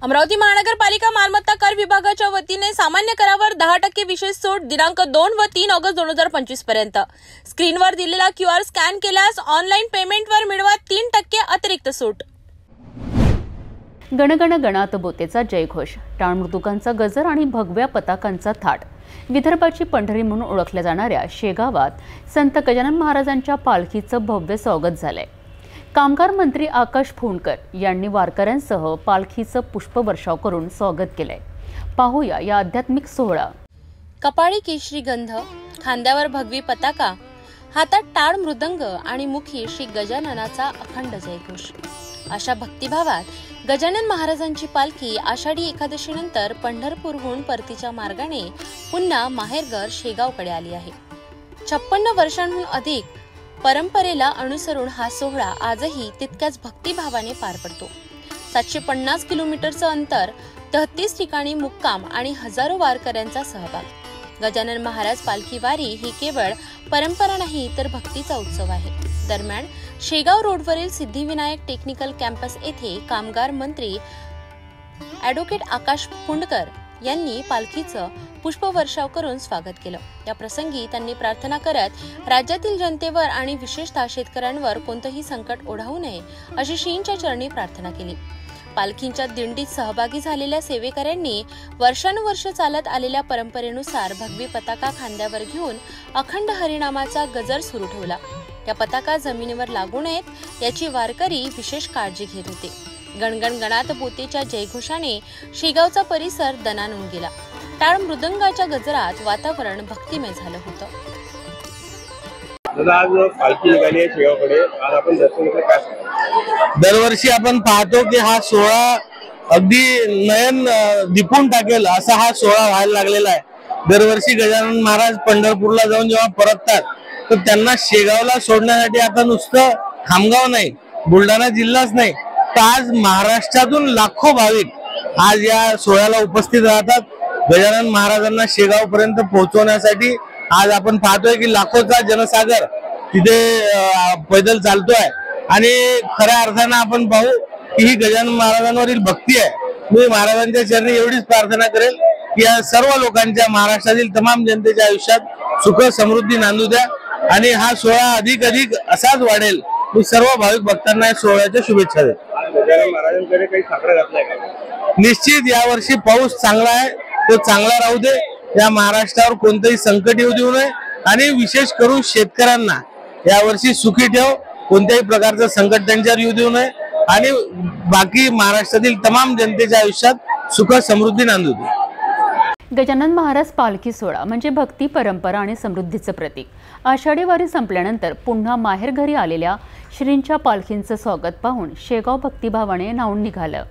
अमरावती महानगरपालिका मालमत्ता कर विभागाच्या वतीने सामान्य करावर 10% विशेष सूट दिनांक 2 व 3 ऑगस्ट 2025 पर्यंत। स्क्रीनवर दिलेला QR स्कॅन केल्यास ऑनलाईन पेमेंटवर मिळवा 3% अतिरिक्त सूट। गणगण गणात बोतेचा जयघोष, टाळ मृदुकांचा गजर आणि भगव्या पताकांचा थाट। विदर्भाची पंढरी म्हणून ओळखल्या जाणाऱ्या शेगावात संत गजानन महाराजांच्या पालखीचं भव्य स्वागत झालंय। कामगार मंत्री आकाश फुंडकर यांनी वारकऱ्यांसह पालखीचं पुष्पवर्षाव करून स्वागत केलंय। पाहूया या आध्यात्मिक सोहळा। कपाळी केशरी गंध, खांद्यावर भगवी पताका, हातात टाळ मृदंग आणि मुखी श्री गजाननाचा अखंड जयघोष। अशा भक्तिभावात गजानन महाराजांची पालखी आषाढी एकादशीनंतर पंढरपूरहून परतीच्या मार्गाने पुन्हा माहेरघर शेगावकडे आली आहे। 56 वर्षांहून अधिक परंपरेला अनुसरून हा सोहळा आजही तितक्याच भक्तिभावाने पार पडतो। 750 किलोमीटरचं अंतर, 33 ठिकाणी मुक्काम आणि हजारो वारकऱ्यांचा सहभाग। गजानन महाराज पालखी वारी ही केवळ परंपरा नाही तर भक्तीचा उत्सव आहे। दरम्यान शेगाव रोडवरील सिद्धिविनायक टेक्निकल कॅम्पस येथे कामगार मंत्री ॲडव्होकेट आकाश फुंडकर यांनी पालखीचं पुष्पवर्षाव करून स्वागत केलं। या प्रसंगी त्यांनी प्रार्थना करत राज्यातील जनतेवर आणि विशेषतः शेतकऱ्यांवर कोणतेही संकट ओढावू नये अशी श्रींच्या चरणी प्रार्थना केली। पालखींच्या दिंडीत सहभागी झालेल्या सेवेकऱ्यांनी वर्षानुवर्ष चालत आलेल्या परंपरेनुसार भगवी पताका खांद्यावर घेऊन अखंड हरिनामाचा गजर सुरू ठेवला। या पताका जमिनीवर लागू नयेत याची वारकरी विशेष काळजी घेत होते। गणगण गणात बोतेच्या जयघोषाने शेगावचा परिसर दणाणून गेला। टाळ मृदंगाच्या गजरात वातावरण भक्तिमय झालं होतं। दरवर्षी आपण पाहतो की हा सोहळा अगदी नयन दिपून टाकेल असा हा सोहळा व्हायला लागलेला आहे। दरवर्षी गजानन महाराज पंढरपूरला जाऊन जेव्हा परततात तर त्यांना शेगावला सोडण्यासाठी आता नुसतं खामगाव नाही, बुलढाणा जिल्हाच नाही तर आज महाराष्ट्रातून लाखो भाविक आज या सोहळ्याला उपस्थित राहतात। गजानन महाराजांना शेगाव पर्यंत पोहोचवण्यासाठी आज आपण पाहतोय की लाखोचा जनसागर तिथे पैदल चालतोय आणि खऱ्या अर्थानं आपण पाहू की ही गजानन महाराजांवरील भक्ती आहे। मी महाराजांच्या चरणी एवढीच प्रार्थना करेल की या सर्व लोकांच्या, महाराष्ट्रातील तमाम जनतेच्या आयुष्यात सुख समृद्धी नांदू द्या आणि हा सोहळा अधिक असाच वाढेल। मी सर्व भाविक भक्तांना या सोहळ्याच्या शुभेच्छा देतो। महाराजांकडे काही साकडं घातलाय का? निश्चित यावर्षी पाऊस चांगला आहे, तो चांगला राहू दे। या महाराष्ट्रावर कोणतेही संकट येऊ देऊ नये आणि विशेष करून शेतकऱ्यांना यावर्षी सुखी ठेव, कोणत्याही प्रकारचं संकट त्यांच्यावर येऊ देऊ नये आणि बाकी महाराष्ट्रातील तमाम जनतेच्या आयुष्यात सुख समृद्धी नांदू दे। गजानन महाराज पालखी सोहळा म्हणजे भक्ती, परंपरा आणि समृद्धीचं प्रतीक। आषाढी वारी संपल्यानंतर पुन्हा माहेर घरी आलेल्या श्रींच्या पालखींचं स्वागत पाहून शेगाव भक्तिभावाने न्हाऊन निघालं।